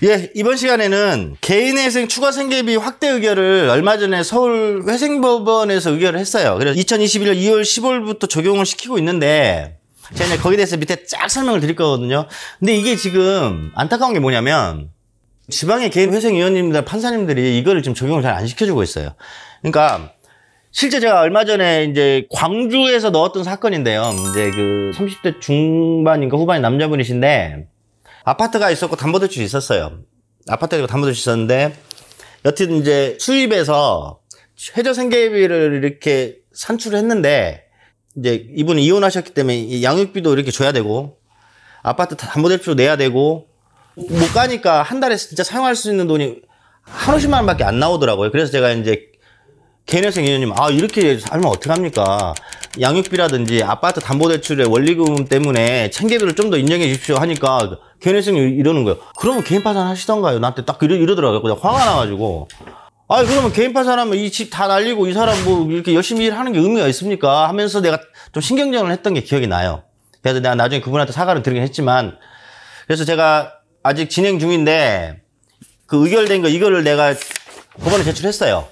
예, 이번 시간에는 개인회생 추가 생계비 확대 의결을 얼마 전에 서울 회생법원에서 의결을 했어요. 그래서 2021년 2월 10월부터 적용을 시키고 있는데 제가 이제 거기에 대해서 밑에 쫙 설명을 드릴 거거든요. 근데 이게 지금 안타까운 게 뭐냐면 지방의 개인회생위원님들, 판사님들이 이거를 지금 적용을 잘 안 시켜주고 있어요. 그러니까 실제 제가 얼마 전에 이제 광주에서 넣었던 사건인데요. 이제 그 30대 중반인가 후반인 남자분이신데 아파트가 있었고 담보대출이 있었어요. 아파트가 있고 담보대출이 있었는데 여튼 이제 수입에서 최저생계비를 이렇게 산출을 했는데 이제 이분이 이혼하셨기 때문에 양육비도 이렇게 줘야 되고 아파트 담보대출도 내야 되고 못 가니까 한 달에 진짜 사용할 수 있는 돈이 한 50만 원밖에 안 나오더라고요. 그래서 제가 이제 개인회생 위원님, 이렇게 살면 어떡합니까? 양육비라든지 아파트 담보대출의 원리금 때문에 생계비를 좀 더 인정해 주십시오 하니까 개인회생이 이러는 거예요. 그러면 개인 파산 하시던가요? 나한테 딱 이러더라고요. 그냥 화가 나가지고. 그러면 개인 파산하면 이 집 다 날리고 이 사람 뭐 이렇게 열심히 일하는 게 의미가 있습니까? 하면서 내가 좀 신경전을 했던 게 기억이 나요. 그래서 내가 나중에 그분한테 사과를 드리긴 했지만 그래서 제가 아직 진행 중인데 그 의결된 거 이거를 내가 법원에 제출했어요.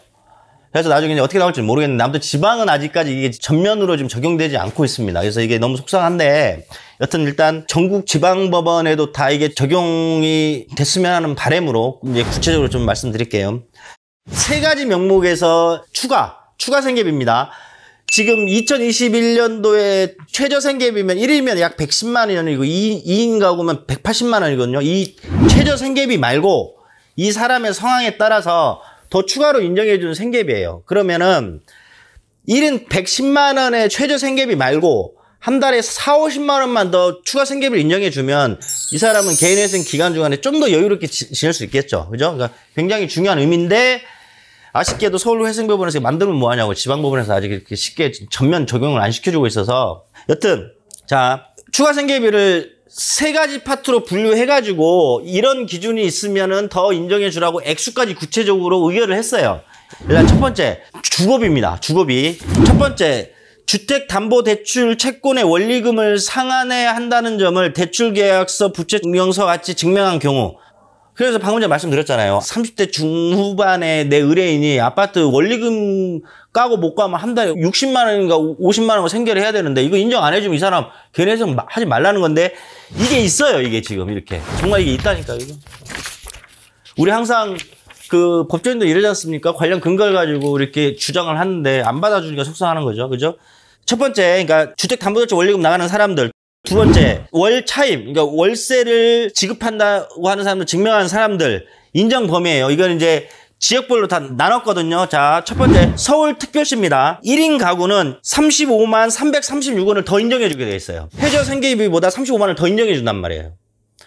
그래서 나중에 이제 어떻게 나올지 모르겠는데 아무튼 지방은 아직까지 이게 전면으로 지금 적용되지 않고 있습니다. 그래서 이게 너무 속상한데 여튼 일단 전국 지방법원에도 다 이게 적용이 됐으면 하는 바람으로 이제 구체적으로 좀 말씀드릴게요. 세 가지 명목에서 추가 생계비입니다. 지금 2021년도에 최저 생계비면 1인이면 약 110만 원이고 2인 가구면 180만 원이거든요. 이 최저 생계비 말고 이 사람의 상황에 따라서 더 추가로 인정해주는 생계비예요. 그러면은 1인 110만 원의 최저 생계비 말고 한 달에 4, 50만 원만 더 추가 생계비를 인정해주면 이 사람은 개인회생 기간 중간에 좀 더 여유롭게 지낼 수 있겠죠. 그죠? 그러니까 굉장히 중요한 의미인데 아쉽게도 서울회생법원에서 만들면 뭐하냐고 지방법원에서 아직 이렇게 쉽게 전면 적용을 안 시켜주고 있어서 여튼 자 추가 생계비를 세 가지 파트로 분류해가지고 이런 기준이 있으면은 더 인정해주라고 액수까지 구체적으로 의결을 했어요. 일단 첫 번째 주거비입니다. 주거비. 첫 번째 주택담보대출 채권의 원리금을 상환해야 한다는 점을 대출계약서, 부채증명서 같이 증명한 경우. 그래서 방금 전에 말씀드렸잖아요. 30대 중후반에 내 의뢰인이 아파트 원리금 까고 못 가면 한 달에 60만 원인가 50만 원 생계를 해야 되는데 이거 인정 안 해주면 이 사람 개인회생 하지 말라는 건데 이게 있어요. 이게 지금 이렇게. 정말 이게 있다니까 이거. 우리 항상 그 법조인도 이러지 않습니까? 관련 근거를 가지고 이렇게 주장을 하는데 안 받아주니까 속상하는 거죠. 그죠? 첫 번째, 그러니까 주택담보대출 원리금 나가는 사람들. 두 번째, 월차임, 그러니까 월세를 지급한다고 하는 사람들, 증명하는 사람들, 인정 범위예요. 이건 이제 지역별로 다 나눴거든요. 자, 첫 번째, 서울특별시입니다. 1인 가구는 35만 336원을 더 인정해주게 돼 있어요. 최저 생계비보다 35만 원을 더 인정해준단 말이에요.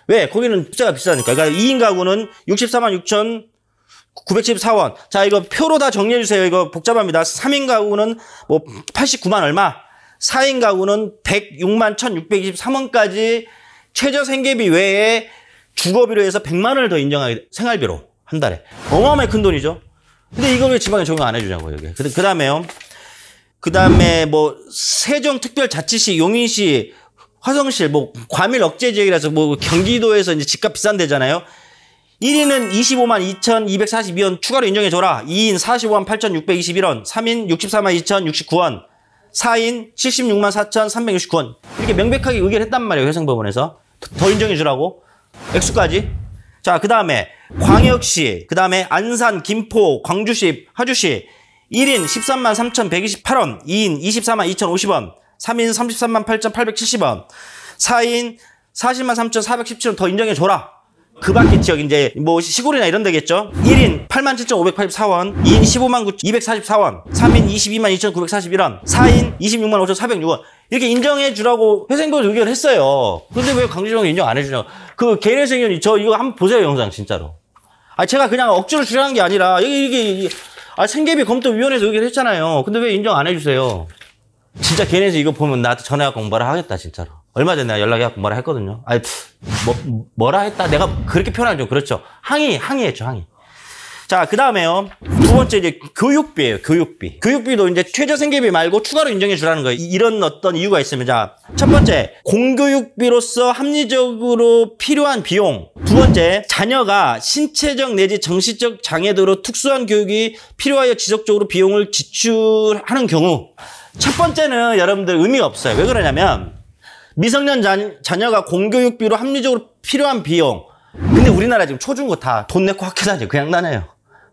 왜? 거기는 숫자가 비싸니까. 그러니까 2인 가구는 64만 6,974원. 자, 이거 표로 다 정리해주세요. 이거 복잡합니다. 3인 가구는 뭐 89만 얼마. 4인 가구는 106만 1,623원까지 최저 생계비 외에 주거비로 해서 100만 원을 더 인정하게 생활비로 한 달에. 어마어마하게 큰 돈이죠. 근데 이걸 왜 지방에 적용 안 해주냐고요, 이게. 그 다음에요. 그 다음에 뭐 세종특별자치시, 용인시, 화성시, 뭐 과밀 억제 지역이라서 뭐 경기도에서 이제 집값 비싼 데잖아요. 1인은 25만 2,242원 추가로 인정해줘라. 2인 45만 8,621원, 3인 64만 2,069원, 4인 76만 4,369원. 이렇게 명백하게 의결했단 말이에요. 회생법원에서. 더 인정해주라고. 액수까지. 자, 그 다음에 광역시, 그 다음에 안산, 김포, 광주시, 화주시 1인 13만 3,128원, 2인 24만 2,050원, 3인 33만 8,870원, 4인 40만 3,417원 더 인정해줘라. 그 밖에 지역, 이제, 뭐, 시골이나 이런 데겠죠? 1인 87,584원, 2인 15만 244원, 3인 22만 2,941원, 4인 26만 5,406원. 이렇게 인정해주라고 회생법을 의결을 했어요. 근데 왜 강제적으로 인정 안 해주냐고. 그 개인회생위원이 저 이거 한번 보세요, 영상, 진짜로. 제가 그냥 억지로 주장한 게 아니라, 이게 생계비 검토위원회에서 의결을 했잖아요. 근데 왜 인정 안 해주세요? 진짜 개인회생 이거 보면 나한테 전화해갖고 공부를 하겠다, 진짜로. 얼마 전에 내가 연락해갖고 뭐라 했거든요. 뭐라 했다? 내가 그렇게 표현하면 좀 그렇죠. 항의했죠, 항의. 자, 그 다음에요. 두 번째 이제 교육비예요. 교육비. 교육비도 이제 최저생계비 말고 추가로 인정해 주라는 거예요. 이런 어떤 이유가 있으면. 자, 첫 번째, 공교육비로서 합리적으로 필요한 비용. 두 번째, 자녀가 신체적 내지 정신적 장애 등으로 특수한 교육이 필요하여 지속적으로 비용을 지출하는 경우. 첫 번째는 여러분들 의미가 없어요. 왜 그러냐면 미성년 자녀가 공교육비로 합리적으로 필요한 비용. 근데 우리나라 지금 초중고 다 돈 내고 학교 다니죠. 그냥 다녀요.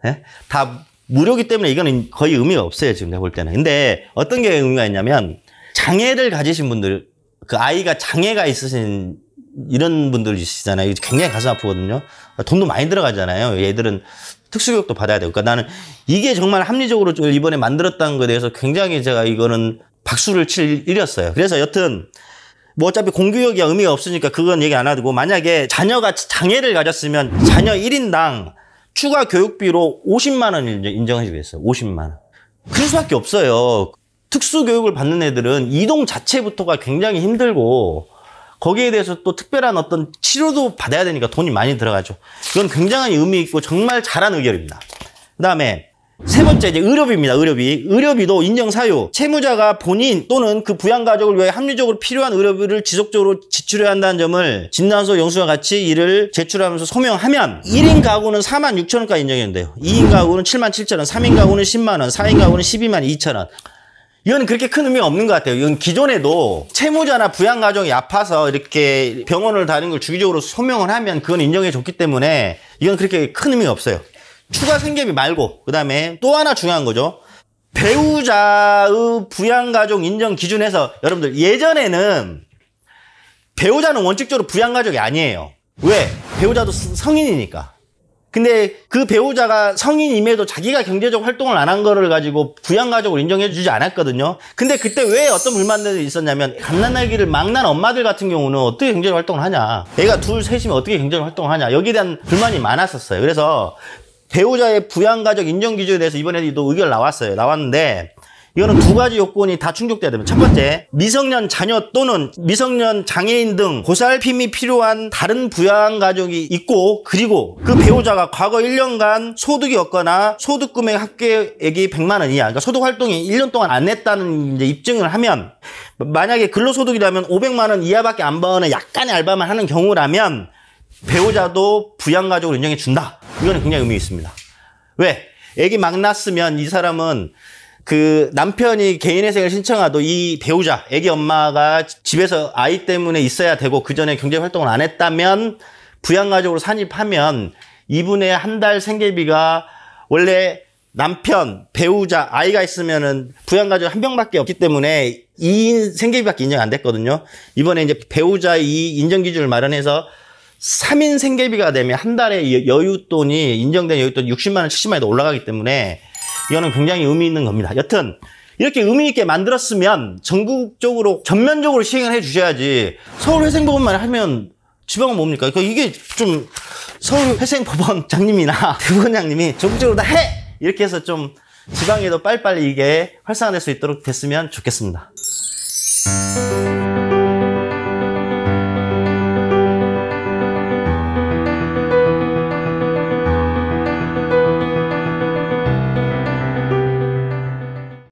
네? 다 무료기 때문에 이거는 거의 의미가 없어요. 지금 내가 볼 때는. 근데 어떤 게 의미가 있냐면 장애를 가지신 분들, 그 아이가 장애가 있으신 이런 분들 있으시잖아요. 굉장히 가슴 아프거든요. 돈도 많이 들어가잖아요. 얘들은 특수교육도 받아야 되고. 그러니까 나는 이게 정말 합리적으로 이번에 만들었다는 것에 대해서 굉장히 제가 이거는 박수를 칠 일이었어요. 그래서 여튼 뭐 어차피 공교육이 의미가 없으니까 그건 얘기 안 하고, 만약에 자녀가 장애를 가졌으면 자녀 1인당 추가 교육비로 50만 원 인정해 주겠어요. 50만 원. 그럴 수밖에 없어요. 특수교육을 받는 애들은 이동 자체부터가 굉장히 힘들고 거기에 대해서 또 특별한 어떤 치료도 받아야 되니까 돈이 많이 들어가죠. 이건 굉장히 의미 있고 정말 잘한 의결입니다. 그 다음에 세 번째 이제 의료비입니다. 의료비. 의료비도 인정 사유. 채무자가 본인 또는 그 부양가족을 위해 합리적으로 필요한 의료비를 지속적으로 지출해야 한다는 점을 진단서 영수와 같이 이를 제출하면서 소명하면 1인 가구는 46,000원까지 인정했는데요. 2인 가구는 77,000원, 3인 가구는 10만 원, 4인 가구는 12만 2천 이건 그렇게 큰 의미가 없는 것 같아요. 이건 기존에도 채무자나 부양가족이 아파서 이렇게 병원을 다니는 걸 주기적으로 소명을 하면 그건 인정해 줬기 때문에 이건 그렇게 큰 의미가 없어요. 추가 생계비 말고, 그 다음에 또 하나 중요한 거죠. 배우자의 부양가족 인정 기준에서 여러분들 예전에는 배우자는 원칙적으로 부양가족이 아니에요. 왜? 배우자도 성인이니까. 근데 그 배우자가 성인임에도 자기가 경제적 활동을 안 한 거를 가지고 부양가족을 인정해 주지 않았거든요. 근데 그때 왜 어떤 불만들이 있었냐면 갓난아기를 막 난 엄마들 같은 경우는 어떻게 경제적 활동을 하냐. 애가 둘, 셋이면 어떻게 경제적 활동을 하냐. 여기에 대한 불만이 많았었어요. 그래서 배우자의 부양가족 인정 기준에 대해서 이번에도 의견 나왔는데 이거는 두 가지 요건이 다 충족돼야 됩니다. 첫 번째, 미성년 자녀 또는 미성년 장애인 등 보살핌이 필요한 다른 부양가족이 있고, 그리고 그 배우자가 과거 1년간 소득이 없거나 소득 금액 합계액이 100만 원 이하, 그러니까 소득 활동이 1년 동안 안 했다는 이제 입증을 하면, 만약에 근로소득이라면 500만 원 이하밖에 안 버는 약간의 알바만 하는 경우라면 배우자도 부양가족으로 인정해 준다. 이거는 굉장히 의미 있습니다. 왜? 애기 막 낳았으면 이 사람은 그 남편이 개인회생을 신청하도 이 배우자, 애기 엄마가 집에서 아이 때문에 있어야 되고 그 전에 경제활동을 안 했다면 부양가족으로 산입하면 이분의 한 달 생계비가 원래 남편, 배우자, 아이가 있으면은 부양가족 한 명밖에 없기 때문에 2인 생계비밖에 인정 안 됐거든요. 이번에 이제 배우자 이 인정기준을 마련해서 3인 생계비가 되면 한 달에 여윳돈이 인정된 여윳돈이 60만 원, 70만 원도 올라가기 때문에 이거는 굉장히 의미 있는 겁니다. 여튼 이렇게 의미 있게 만들었으면 전국적으로 전면적으로 시행을 해주셔야지 서울회생법원만 하면 지방은 뭡니까? 그러니까 이게 좀 서울회생법원장님이나 대법원장님이 전국적으로 다 해! 이렇게 해서 좀 지방에도 빨리빨리 이게 활성화될 수 있도록 됐으면 좋겠습니다.